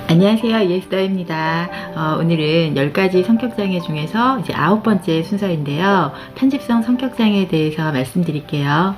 안녕하세요, 이에스더입니다. 오늘은 10가지 성격장애 중에서 이제 9번째 순서인데요. 편집성 성격장애에 대해서 말씀드릴게요.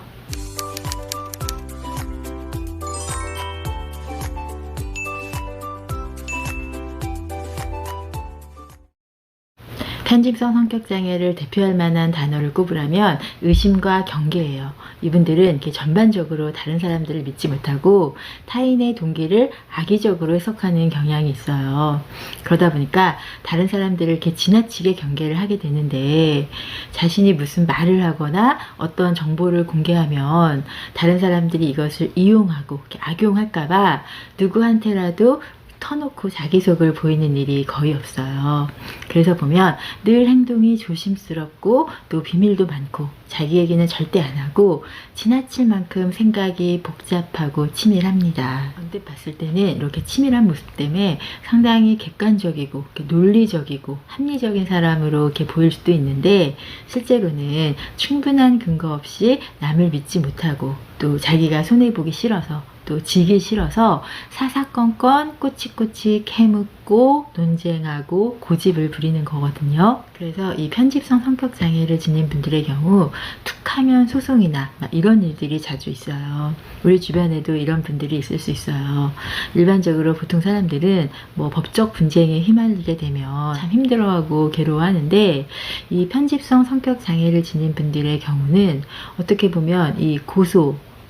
편집성 성격장애를 대표할 만한 단어를 꼽으라면 의심과 경계예요. 이분들은 이렇게 전반적으로 다른 사람들을 믿지 못하고 타인의 동기를 악의적으로 해석하는 경향이 있어요. 그러다 보니까 다른 사람들을 이렇게 지나치게 경계를 하게 되는데, 자신이 무슨 말을 하거나 어떤 정보를 공개하면 다른 사람들이 이것을 이용하고 악용할까봐 누구한테라도 터놓고 자기 속을 보이는 일이 거의 없어요. 그래서 보면 늘 행동이 조심스럽고 또 비밀도 많고 자기 얘기는 절대 안 하고 지나칠 만큼 생각이 복잡하고 치밀합니다. 언뜻 봤을 때는 이렇게 치밀한 모습 때문에 상당히 객관적이고 논리적이고 합리적인 사람으로 이렇게 보일 수도 있는데, 실제로는 충분한 근거 없이 남을 믿지 못하고 또 자기가 손해보기 싫어서 또 지기 싫어서 사사건건 꼬치꼬치 캐묻고 논쟁하고 고집을 부리는 거거든요. 그래서 이 편집성 성격장애를 지닌 분들의 경우 툭하면 소송이나 이런 일들이 자주 있어요. 우리 주변에도 이런 분들이 있을 수 있어요. 일반적으로 보통 사람들은 법적 분쟁에 휘말리게 되면 참 힘들어하고 괴로워하는데, 이 편집성 성격장애를 지닌 분들의 경우는 어떻게 보면 이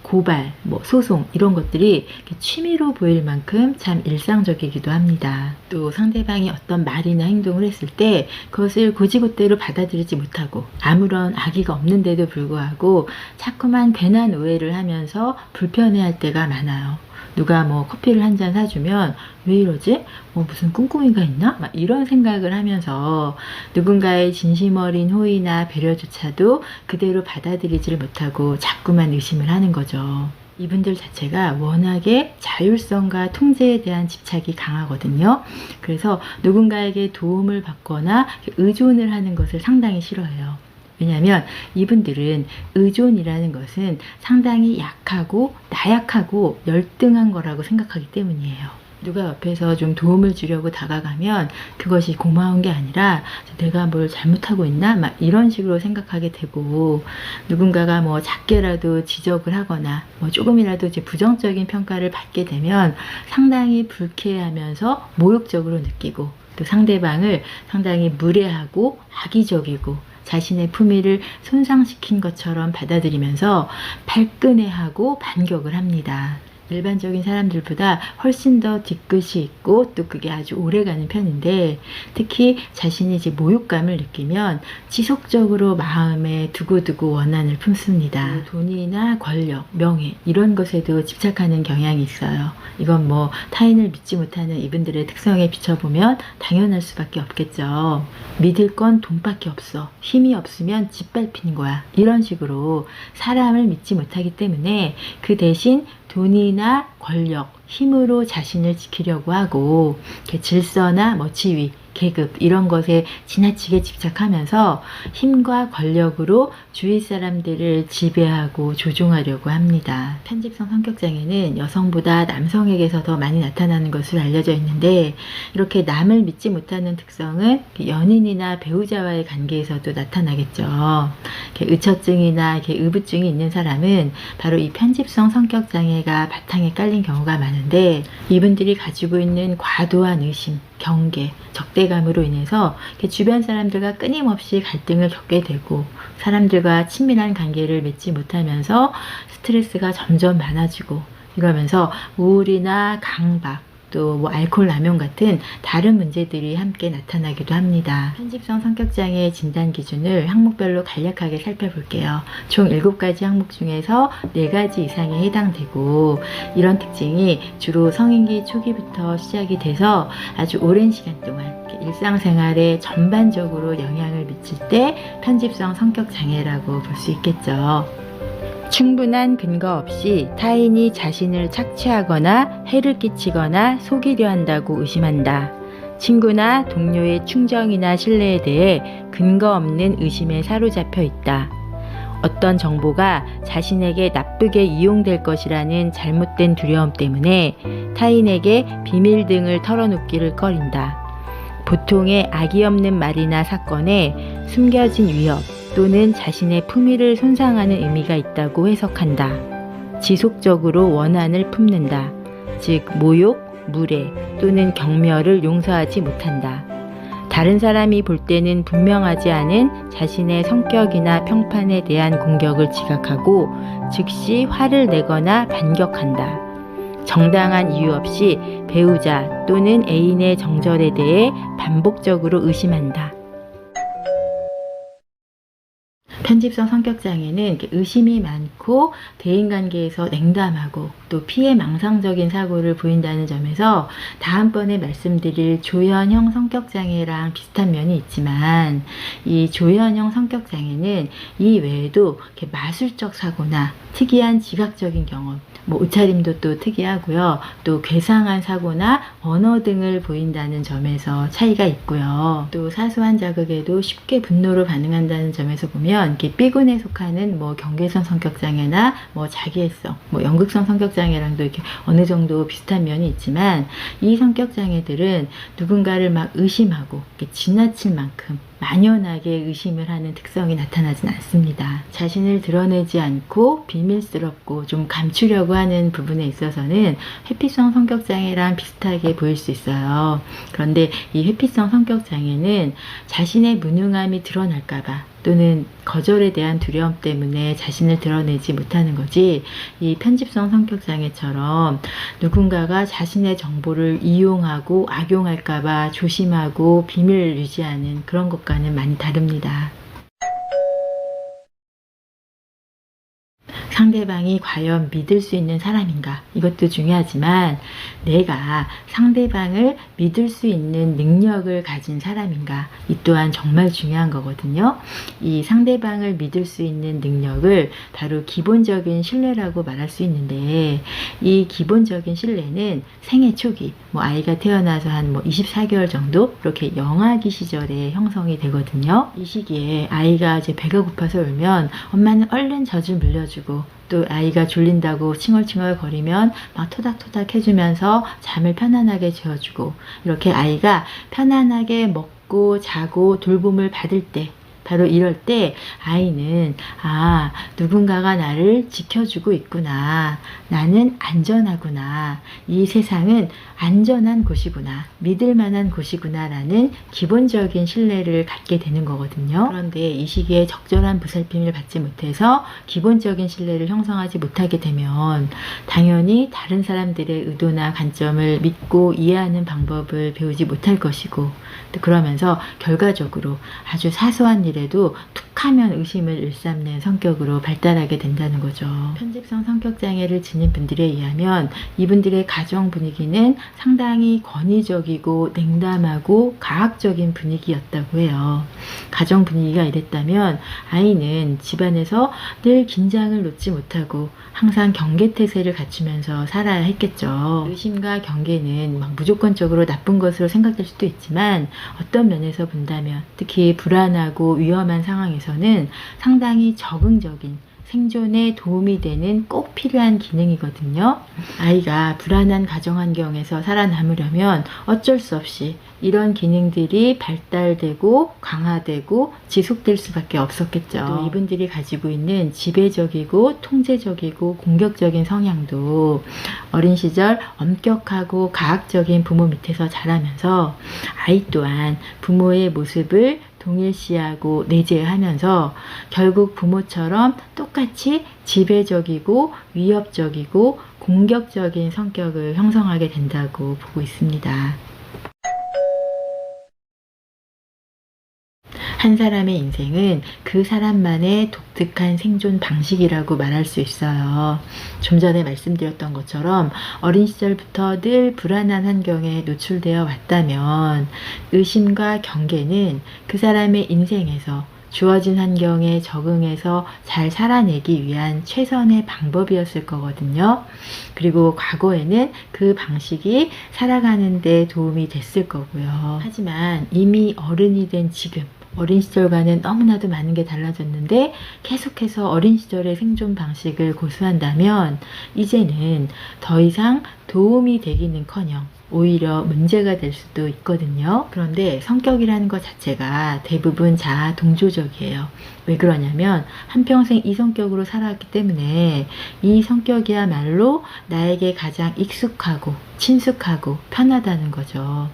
고발, 소송 이런 것들이 취미로 보일 만큼 참 일상적이기도 합니다. 또 상대방이 어떤 말이나 행동을 했을 때 그것을 곧이곧대로 받아들이지 못하고 아무런 악의가 없는데도 불구하고 자꾸만 괜한 오해를 하면서 불편해할 때가 많아요. 누가 커피를 한 잔 사주면 왜 이러지? 무슨 꿍꿍이가 있나? 이런 생각을 하면서 누군가의 진심 어린 호의나 배려조차도 그대로 받아들이지를 못하고 자꾸만 의심을 하는 거죠. 이분들 자체가 워낙에 자율성과 통제에 대한 집착이 강하거든요. 그래서 누군가에게 도움을 받거나 의존을 하는 것을 상당히 싫어해요. 왜냐하면 이분들은 의존이라는 것은 상당히 약하고 나약하고 열등한 거라고 생각하기 때문이에요. 누가 옆에서 좀 도움을 주려고 다가가면 그것이 고마운 게 아니라 내가 뭘 잘못하고 있나? 이런 식으로 생각하게 되고, 누군가가 작게라도 지적을 하거나 조금이라도 이제 부정적인 평가를 받게 되면 상당히 불쾌하면서 모욕적으로 느끼고, 또 상대방을 상당히 무례하고 악의적이고 자신의 품위를 손상시킨 것처럼 받아들이면서 발끈해하고 반격을 합니다. 일반적인 사람들보다 훨씬 더 뒤끝이 있고 또 그게 아주 오래가는 편인데, 특히 자신이 이제 모욕감을 느끼면 지속적으로 마음에 두고두고 원한을 품습니다. 돈이나 권력, 명예 이런 것에도 집착하는 경향이 있어요. 이건 타인을 믿지 못하는 이분들의 특성에 비춰보면 당연할 수밖에 없겠죠. 믿을 건 돈밖에 없어. 힘이 없으면 짓밟히는 거야. 이런 식으로 사람을 믿지 못하기 때문에 그 대신 돈이나 권력, 힘으로 자신을 지키려고 하고 질서나 지위, 계급 이런 것에 지나치게 집착하면서 힘과 권력으로 주위 사람들을 지배하고 조종하려고 합니다. 편집성 성격장애는 여성보다 남성에게서 더 많이 나타나는 것으로 알려져 있는데, 이렇게 남을 믿지 못하는 특성은 연인이나 배우자와의 관계에서도 나타나겠죠. 의처증이나 의부증이 있는 사람은 바로 이 편집성 성격장애가 바탕에 깔린 경우가 많은데, 이분들이 가지고 있는 과도한 의심, 경계, 적대감으로 인해서 주변 사람들과 끊임없이 갈등을 겪게 되고 사람들과 친밀한 관계를 맺지 못하면서 스트레스가 점점 많아지고, 이러면서 우울이나 강박, 또 알코올 남용 같은 다른 문제들이 함께 나타나기도 합니다. 편집성 성격장애 진단 기준을 항목별로 간략하게 살펴볼게요. 총 7가지 항목 중에서 4가지 이상에 해당되고, 이런 특징이 주로 성인기 초기부터 시작이 돼서 아주 오랜 시간 동안 일상생활에 전반적으로 영향을 미칠 때 편집성 성격장애라고 볼 수 있겠죠. 충분한 근거 없이 타인이 자신을 착취하거나 해를 끼치거나 속이려 한다고 의심한다. 친구나 동료의 충정이나 신뢰에 대해 근거 없는 의심에 사로잡혀 있다. 어떤 정보가 자신에게 나쁘게 이용될 것이라는 잘못된 두려움 때문에 타인에게 비밀 등을 털어놓기를 꺼린다. 보통의 악의 없는 말이나 사건에 숨겨진 위협 또는 자신의 품위를 손상하는 의미가 있다고 해석한다. 지속적으로 원한을 품는다. 즉 모욕, 무례 또는 경멸을 용서하지 못한다. 다른 사람이 볼 때는 분명하지 않은 자신의 성격이나 평판에 대한 공격을 지각하고 즉시 화를 내거나 반격한다. 정당한 이유 없이 배우자 또는 애인의 정절에 대해 반복적으로 의심한다. 편집성 성격장애는 의심이 많고 대인관계에서 냉담하고 또 피해망상적인 사고를 보인다는 점에서 다음번에 말씀드릴 조현형 성격장애랑 비슷한 면이 있지만 이 조현형 성격장애는 이 외에도 이렇게 마술적 사고나 특이한 지각적인 경험, 옷차림도 또 특이하고요. 또 괴상한 사고나 언어 등을 보인다는 점에서 차이가 있고요. 또 사소한 자극에도 쉽게 분노로 반응한다는 점에서 보면 이렇게 B군에 속하는 경계성 성격장애나 자기애성, 연극성 성격장애랑도 이렇게 어느 정도 비슷한 면이 있지만 이 성격장애들은 누군가를 막 의심하고 이렇게 지나칠 만큼 만연하게 의심을 하는 특성이 나타나진 않습니다. 자신을 드러내지 않고 비밀스럽고 좀 감추려고 하는 부분에 있어서는 회피성 성격장애랑 비슷하게 보일 수 있어요. 그런데 이 회피성 성격장애는 자신의 무능함이 드러날까봐 또는 거절에 대한 두려움 때문에 자신을 드러내지 못하는 거지, 이 편집성 성격장애처럼 누군가가 자신의 정보를 이용하고 악용할까봐 조심하고 비밀을 유지하는 그런 것과는 많이 다릅니다. 상대방이 과연 믿을 수 있는 사람인가, 이것도 중요하지만 내가 상대방을 믿을 수 있는 능력을 가진 사람인가, 이 또한 정말 중요한 거거든요. 이 상대방을 믿을 수 있는 능력을 바로 기본적인 신뢰라고 말할 수 있는데, 이 기본적인 신뢰는 생애 초기, 아이가 태어나서 한 24개월 정도 이렇게 영아기 시절에 형성이 되거든요. 이 시기에 아이가 이제 배가 고파서 울면 엄마는 얼른 젖을 물려주고, 또 아이가 졸린다고 칭얼칭얼 거리면 막 토닥토닥 해주면서 잠을 편안하게 재워주고, 이렇게 아이가 편안하게 먹고 자고 돌봄을 받을 때, 바로 이럴 때 아이는 누군가가 나를 지켜주고 있구나, 나는 안전하구나, 이 세상은 안전한 곳이구나, 믿을 만한 곳이구나 라는 기본적인 신뢰를 갖게 되는 거거든요. 그런데 이 시기에 적절한 보살핌을 받지 못해서 기본적인 신뢰를 형성하지 못하게 되면 당연히 다른 사람들의 의도나 관점을 믿고 이해하는 방법을 배우지 못할 것이고, 또 그러면서 결과적으로 아주 사소한 일에도 툭하면 의심을 일삼는 성격으로 발달하게 된다는 거죠. 편집성 성격장애를 지닌 분들에 의하면 이분들의 가정 분위기는 상당히 권위적이고 냉담하고 가학적인 분위기였다고 해요. 가정 분위기가 이랬다면 아이는 집안에서 늘 긴장을 놓지 못하고 항상 경계태세를 갖추면서 살아야 했겠죠. 의심과 경계는 무조건적으로 나쁜 것으로 생각될 수도 있지만 어떤 면에서 본다면 특히 불안하고 위험한 상황에서는 상당히 적응적인, 생존에 도움이 되는 꼭 필요한 기능이거든요. 아이가 불안한 가정 환경에서 살아남으려면 어쩔 수 없이 이런 기능들이 발달되고 강화되고 지속될 수밖에 없었겠죠. 또 이분들이 가지고 있는 지배적이고 통제적이고 공격적인 성향도 어린 시절 엄격하고 가학적인 부모 밑에서 자라면서 아이 또한 부모의 모습을 동일시하고 내재하면서 결국 부모처럼 똑같이 지배적이고 위협적이고 공격적인 성격을 형성하게 된다고 보고 있습니다. 한 사람의 인생은 그 사람만의 독특한 생존 방식이라고 말할 수 있어요. 좀 전에 말씀드렸던 것처럼 어린 시절부터 늘 불안한 환경에 노출되어 왔다면 의심과 경계는 그 사람의 인생에서 주어진 환경에 적응해서 잘 살아내기 위한 최선의 방법이었을 거거든요. 그리고 과거에는 그 방식이 살아가는 데 도움이 됐을 거고요. 하지만 이미 어른이 된 지금, 어린 시절과는 너무나도 많은 게 달라졌는데 계속해서 어린 시절의 생존 방식을 고수한다면 이제는 더 이상 도움이 되기는커녕 오히려 문제가 될 수도 있거든요. 그런데 성격이라는 것 자체가 대부분 자아 동조적이에요. 왜 그러냐면 한평생 이 성격으로 살아왔기 때문에 이 성격이야말로 나에게 가장 익숙하고 친숙하고 편하다는 거죠.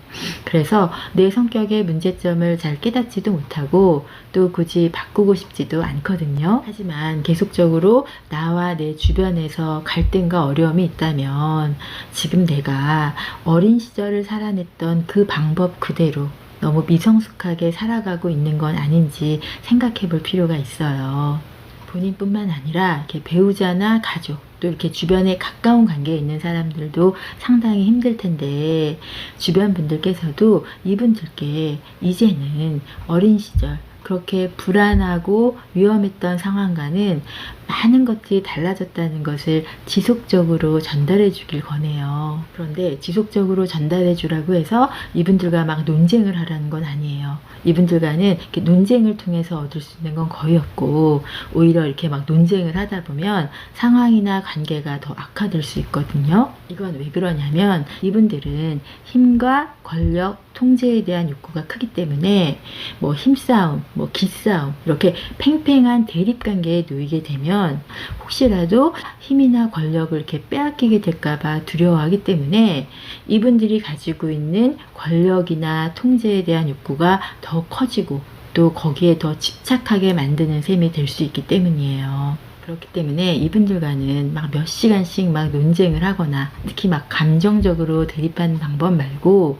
그래서 내 성격의 문제점을 잘 깨닫지도 못하고 또 굳이 바꾸고 싶지도 않거든요. 하지만 계속적으로 나와 내 주변에서 갈등과 어려움이 있다면 지금 내가 어린 시절을 살아냈던 그 방법 그대로 너무 미성숙하게 살아가고 있는 건 아닌지 생각해 볼 필요가 있어요. 본인뿐만 아니라 이렇게 배우자나 가족, 또 이렇게 주변에 가까운 관계에 있는 사람들도 상당히 힘들 텐데 주변 분들께서도 이분들께 이제는 어린 시절 그렇게 불안하고 위험했던 상황과는 많은 것들이 달라졌다는 것을 지속적으로 전달해 주길 권해요. 그런데 지속적으로 전달해 주라고 해서 이분들과 막 논쟁을 하라는 건 아니에요. 이분들과는 이렇게 논쟁을 통해서 얻을 수 있는 건 거의 없고 오히려 이렇게 막 논쟁을 하다 보면 상황이나 관계가 더 악화될 수 있거든요. 이건 왜 그러냐면 이분들은 힘과 권력, 통제에 대한 욕구가 크기 때문에 뭐 힘싸움, 뭐 기싸움 이렇게 팽팽한 대립관계에 놓이게 되면 혹시라도 힘이나 권력을 이렇게 빼앗기게 될까봐 두려워하기 때문에 이분들이 가지고 있는 권력이나 통제에 대한 욕구가 더 커지고 또 거기에 더 집착하게 만드는 셈이 될 수 있기 때문이에요. 그렇기 때문에 이분들과는 막 몇 시간씩 막 논쟁을 하거나 특히 막 감정적으로 대립하는 방법 말고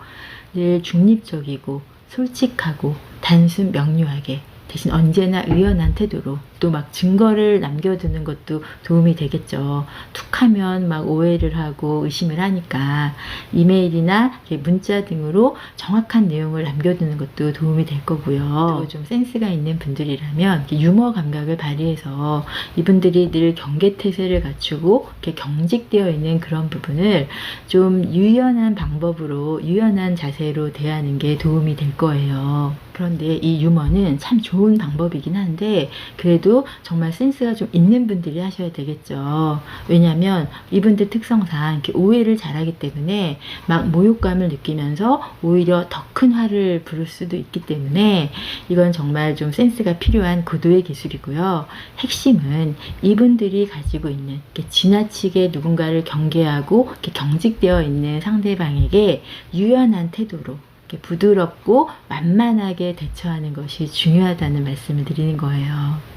늘 중립적이고 솔직하고 단순 명료하게 대신 언제나 의연한 태도로 또 막 증거를 남겨두는 것도 도움이 되겠죠. 툭하면 막 오해를 하고 의심을 하니까 이메일이나 문자 등으로 정확한 내용을 남겨두는 것도 도움이 될 거고요. 또 좀 센스가 있는 분들이라면 유머 감각을 발휘해서 이분들이 늘 경계태세를 갖추고 이렇게 경직되어 있는 그런 부분을 좀 유연한 방법으로 유연한 자세로 대하는 게 도움이 될 거예요. 그런데 이 유머는 참 좋은 방법이긴 한데 그래도 정말 센스가 좀 있는 분들이 하셔야 되겠죠. 왜냐하면 이분들 특성상 이렇게 오해를 잘하기 때문에 막 모욕감을 느끼면서 오히려 더 큰 화를 부를 수도 있기 때문에 이건 정말 좀 센스가 필요한 고도의 기술이고요. 핵심은 이분들이 가지고 있는 이렇게 지나치게 누군가를 경계하고 이렇게 경직되어 있는 상대방에게 유연한 태도로 이렇게 부드럽고 만만하게 대처하는 것이 중요하다는 말씀을 드리는 거예요.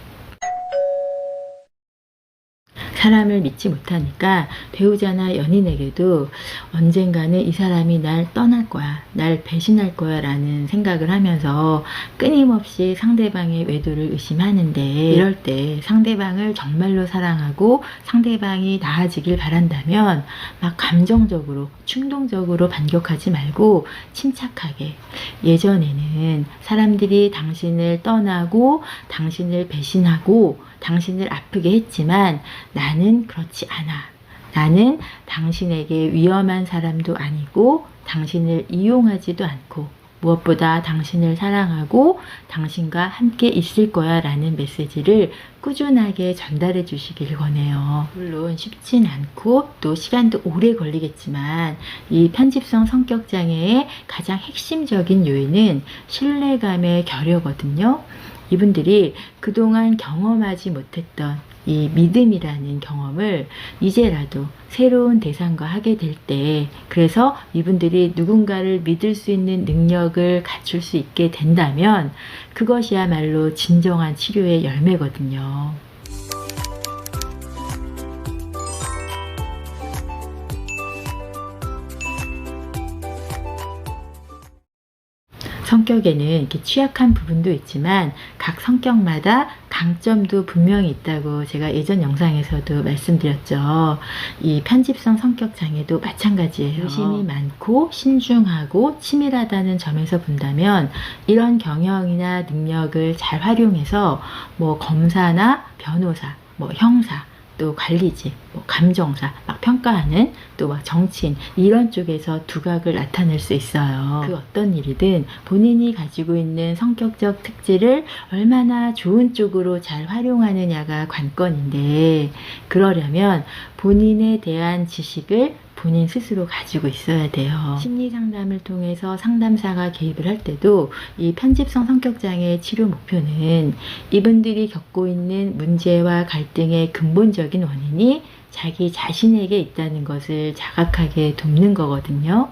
사람을 믿지 못하니까 배우자나 연인에게도 언젠가는 이 사람이 날 떠날 거야, 날 배신할 거야 라는 생각을 하면서 끊임없이 상대방의 외도를 의심하는데 이럴 때 상대방을 정말로 사랑하고 상대방이 나아지길 바란다면 막 감정적으로 충동적으로 반격하지 말고 침착하게 예전에는 사람들이 당신을 떠나고 당신을 배신하고 당신을 아프게 했지만 나는 그렇지 않아. 나는 당신에게 위험한 사람도 아니고 당신을 이용하지도 않고 무엇보다 당신을 사랑하고 당신과 함께 있을 거야 라는 메시지를 꾸준하게 전달해 주시길 권해요. 물론 쉽진 않고 또 시간도 오래 걸리겠지만 이 편집성 성격장애의 가장 핵심적인 요인은 신뢰감의 결여거든요. 이분들이 그동안 경험하지 못했던 이 믿음이라는 경험을 이제라도 새로운 대상과 하게 될 때 그래서 이분들이 누군가를 믿을 수 있는 능력을 갖출 수 있게 된다면 그것이야말로 진정한 치료의 열매거든요. 성격에는 이렇게 취약한 부분도 있지만 각 성격마다 강점도 분명히 있다고 제가 예전 영상에서도 말씀드렸죠. 이 편집성 성격 장애도 마찬가지예요. 의심이 많고 신중하고 치밀하다는 점에서 본다면 이런 경영이나 능력을 잘 활용해서 뭐 검사나 변호사, 뭐 형사, 또 관리직, 뭐 감정사, 막 평가하는, 또 막 정치인, 이런 쪽에서 두각을 나타낼 수 있어요. 그 어떤 일이든 본인이 가지고 있는 성격적 특질을 얼마나 좋은 쪽으로 잘 활용하느냐가 관건인데, 그러려면 본인에 대한 지식을 본인 스스로 가지고 있어야 돼요. 심리 상담을 통해서 상담사가 개입을 할 때도 이 편집성 성격장애의 치료 목표는 이분들이 겪고 있는 문제와 갈등의 근본적인 원인이 자기 자신에게 있다는 것을 자각하게 돕는 거거든요.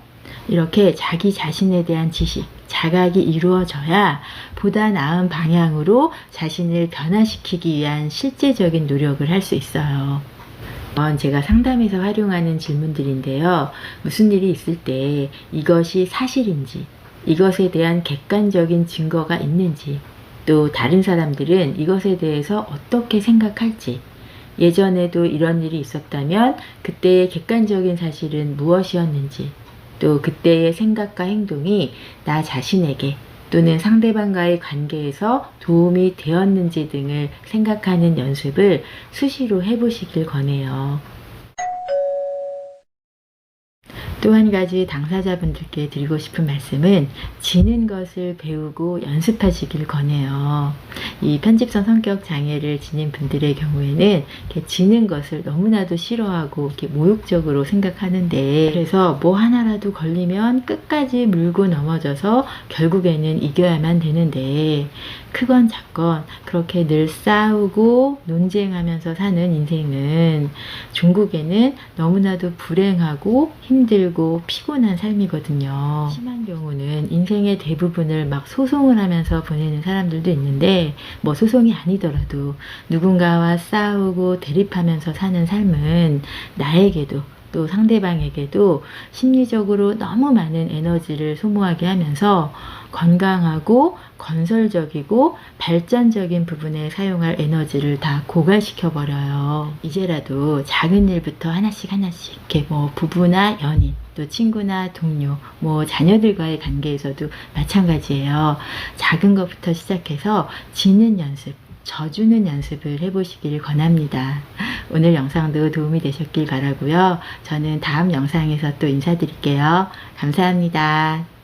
이렇게 자기 자신에 대한 지식, 자각이 이루어져야 보다 나은 방향으로 자신을 변화시키기 위한 실제적인 노력을 할 수 있어요. 제가 상담에서 활용하는 질문들인데요. 무슨 일이 있을 때 이것이 사실인지, 이것에 대한 객관적인 증거가 있는지, 또 다른 사람들은 이것에 대해서 어떻게 생각할지, 예전에도 이런 일이 있었다면 그때의 객관적인 사실은 무엇이었는지, 또 그때의 생각과 행동이 나 자신에게 또는 상대방과의 관계에서 도움이 되었는지 등을 생각하는 연습을 수시로 해보시길 권해요. 또 한 가지 당사자분들께 드리고 싶은 말씀은 지는 것을 배우고 연습하시길 권해요. 이 편집성 성격 장애를 지닌 분들의 경우에는 이렇게 지는 것을 너무나도 싫어하고 이렇게 모욕적으로 생각하는데, 그래서 뭐 하나라도 걸리면 끝까지 물고 넘어져서 결국에는 이겨야만 되는데, 크건 작건 그렇게 늘 싸우고 논쟁하면서 사는 인생은 종국에는 너무나도 불행하고 힘들고 피곤한 삶이거든요. 심한 경우는 인생의 대부분을 막 소송을 하면서 보내는 사람들도 있는데, 뭐 소송이 아니더라도 누군가와 싸우고 대립하면서 사는 삶은 나에게도 또 상대방에게도 심리적으로 너무 많은 에너지를 소모하게 하면서 건강하고 건설적이고 발전적인 부분에 사용할 에너지를 다 고갈시켜 버려요. 이제라도 작은 일부터 하나씩 이렇게 뭐 부부나 연인, 또 친구나 동료, 뭐 자녀들과의 관계에서도 마찬가지예요. 작은 것부터 시작해서 지는 연습, 져주는 연습을 해보시길 권합니다. 오늘 영상도 도움이 되셨길 바라고요. 저는 다음 영상에서 또 인사드릴게요. 감사합니다.